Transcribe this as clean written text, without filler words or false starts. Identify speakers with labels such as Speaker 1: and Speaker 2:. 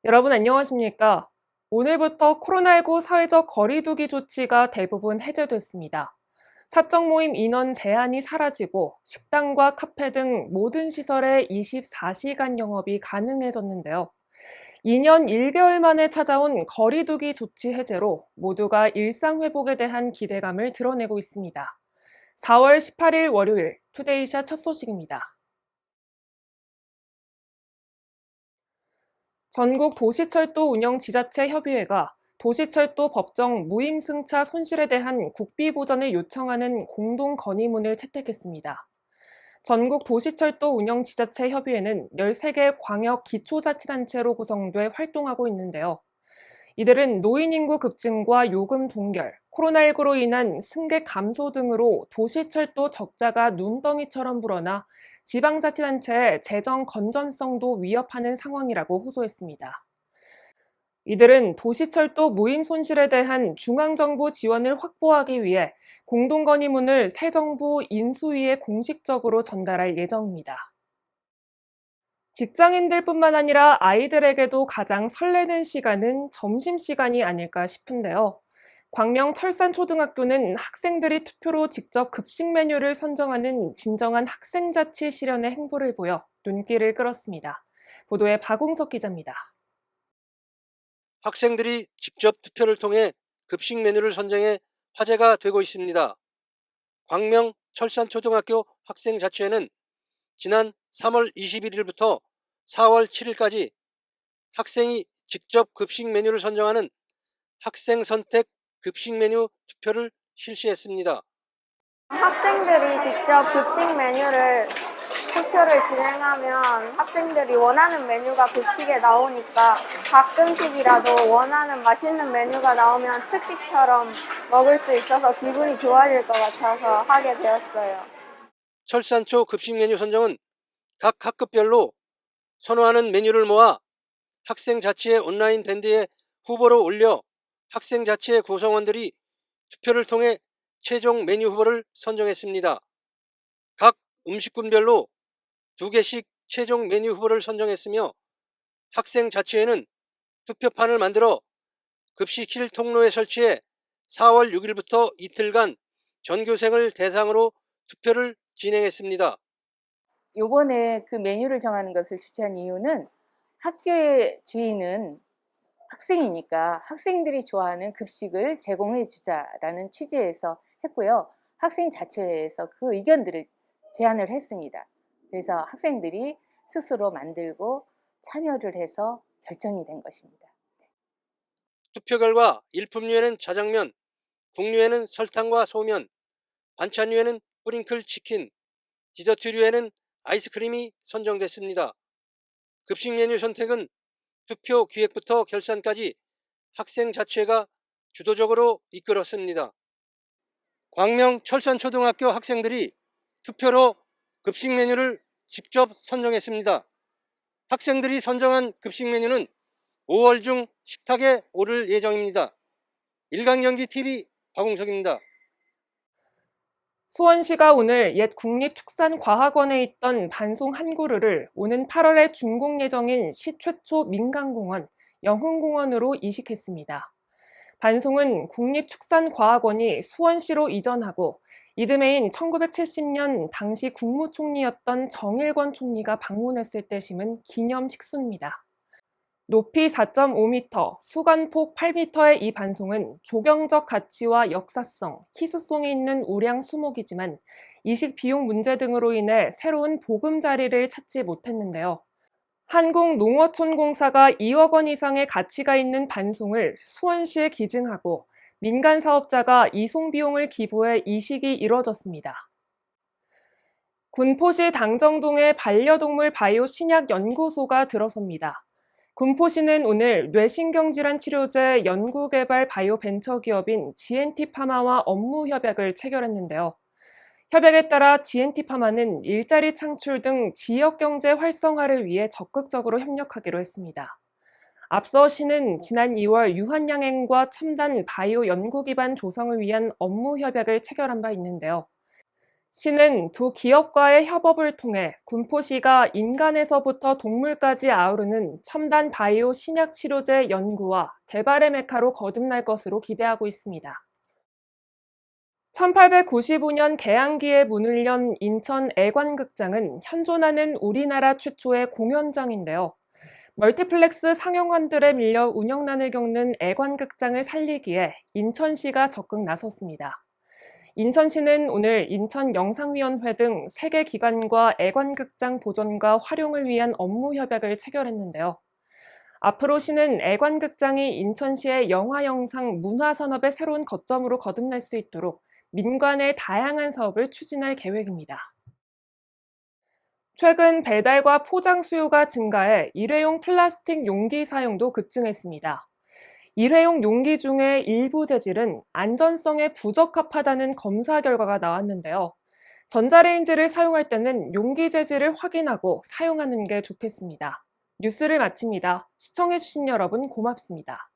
Speaker 1: 여러분 안녕하십니까? 오늘부터 코로나19 사회적 거리두기 조치가 대부분 해제됐습니다. 사적 모임 인원 제한이 사라지고 식당과 카페 등 모든 시설의 24시간 영업이 가능해졌는데요. 2년 1개월 만에 찾아온 거리두기 조치 해제로 모두가 일상 회복에 대한 기대감을 드러내고 있습니다. 4월 18일 월요일 투데이샷 첫 소식입니다. 전국 도시철도 운영지자체 협의회가 도시철도 법정 무임승차 손실에 대한 국비 보전을 요청하는 공동 건의문을 채택했습니다. 전국 도시철도 운영지자체 협의회는 13개 광역 기초자치단체로 구성돼 활동하고 있는데요. 이들은 노인 인구 급증과 요금 동결, 코로나19로 인한 승객 감소 등으로 도시철도 적자가 눈덩이처럼 불어나 지방자치단체의 재정 건전성도 위협하는 상황이라고 호소했습니다. 이들은 도시철도 무임 손실에 대한 중앙정부 지원을 확보하기 위해 공동건의문을 새 정부 인수위에 공식적으로 전달할 예정입니다. 직장인들뿐만 아니라 아이들에게도 가장 설레는 시간은 점심시간이 아닐까 싶은데요. 광명 철산초등학교는 학생들이 투표로 직접 급식 메뉴를 선정하는 진정한 학생자치 실현의 행보를 보여 눈길을 끌었습니다. 보도에 박웅석 기자입니다.
Speaker 2: 학생들이 직접 투표를 통해 급식 메뉴를 선정해 화제가 되고 있습니다. 광명 철산초등학교 학생자치회는 지난 3월 21일부터 4월 7일까지 학생이 직접 급식 메뉴를 선정하는 학생 선택 급식 메뉴 투표를 실시했습니다.
Speaker 3: 학생들이 직접 급식 메뉴를 투표를 진행하면 학생들이 원하는 메뉴가 급식에 나오니까 가끔씩이라도 원하는 맛있는 메뉴가 나오면 특식처럼 먹을 수 있어서 기분이 좋아질 것 같아서 하게 되었어요.
Speaker 2: 철산초 급식 메뉴 선정은 각 학급별로 선호하는 메뉴를 모아 학생자치회 온라인 밴드에 후보로 올려 학생자치회 구성원들이 투표를 통해 최종 메뉴 후보를 선정했습니다. 각 음식군별로 2개씩 최종 메뉴 후보를 선정했으며 학생자치회는 투표판을 만들어 급식실 통로에 설치해 4월 6일부터 이틀간 전교생을 대상으로 투표를 진행했습니다.
Speaker 4: 요번에 그 메뉴를 정하는 것을 주최한 이유는 학교의 주인은 학생이니까 학생들이 좋아하는 급식을 제공해 주자라는 취지에서 했고요. 학생자치회에서 그 의견들을 제안을 했습니다. 그래서 학생들이 스스로 만들고 참여를 해서 결정이 된 것입니다.
Speaker 2: 투표 결과 일품류에는 자장면, 국류에는 설탕과 소면, 반찬류에는 뿌링클 치킨, 디저트류에는 아이스크림이 선정됐습니다. 급식 메뉴 선택은 투표 기획부터 결산까지 학생자치회가 주도적으로 이끌었습니다. 광명 철산초등학교 학생들이 투표로 급식 메뉴를 직접 선정했습니다. 학생들이 선정한 급식 메뉴는 5월 중 식탁에 오를 예정입니다. 일간경기TV 박웅석입니다.
Speaker 1: 수원시가 오늘 옛 국립축산과학원에 있던 반송 한 그루를 오는 8월에 준공 예정인 시 최초 민간공원, 영흥공원으로 이식했습니다. 반송은 국립축산과학원이 수원시로 이전하고 이듬해인 1970년 당시 국무총리였던 정일권 총리가 방문했을 때 심은 기념 식수입니다. 높이 4.5m, 수간폭 8m의 이 반송은 조경적 가치와 역사성, 희소성이 있는 우량 수목이지만 이식 비용 문제 등으로 인해 새로운 보금자리를 찾지 못했는데요. 한국농어촌공사가 2억 원 이상의 가치가 있는 반송을 수원시에 기증하고 민간 사업자가 이송 비용을 기부해 이식이 이뤄졌습니다. 군포시 당정동에 반려동물 바이오 신약 연구소가 들어섭니다. 군포시는 오늘 뇌신경질환 치료제 연구개발 바이오 벤처기업인 GNT파마와 업무 협약을 체결했는데요. 협약에 따라 GNT파마는 일자리 창출 등 지역경제 활성화를 위해 적극적으로 협력하기로 했습니다. 앞서 시는 지난 2월 유한양행과 첨단 바이오 연구 기반 조성을 위한 업무 협약을 체결한 바 있는데요. 시는 두 기업과의 협업을 통해 군포시가 인간에서부터 동물까지 아우르는 첨단 바이오 신약 치료제 연구와 개발의 메카로 거듭날 것으로 기대하고 있습니다. 1895년 개항기에 문을 연 인천 애관극장은 현존하는 우리나라 최초의 공연장인데요. 멀티플렉스 상영관들에 밀려 운영난을 겪는 애관극장을 살리기에 인천시가 적극 나섰습니다. 인천시는 오늘 인천영상위원회 등 3개 기관과 애관극장 보존과 활용을 위한 업무 협약을 체결했는데요. 앞으로 시는 애관극장이 인천시의 영화, 영상, 문화 산업의 새로운 거점으로 거듭날 수 있도록 민관의 다양한 사업을 추진할 계획입니다. 최근 배달과 포장 수요가 증가해 일회용 플라스틱 용기 사용도 급증했습니다. 일회용 용기 중에 일부 재질은 안전성에 부적합하다는 검사 결과가 나왔는데요. 전자레인지를 사용할 때는 용기 재질을 확인하고 사용하는 게 좋겠습니다. 뉴스를 마칩니다. 시청해주신 여러분 고맙습니다.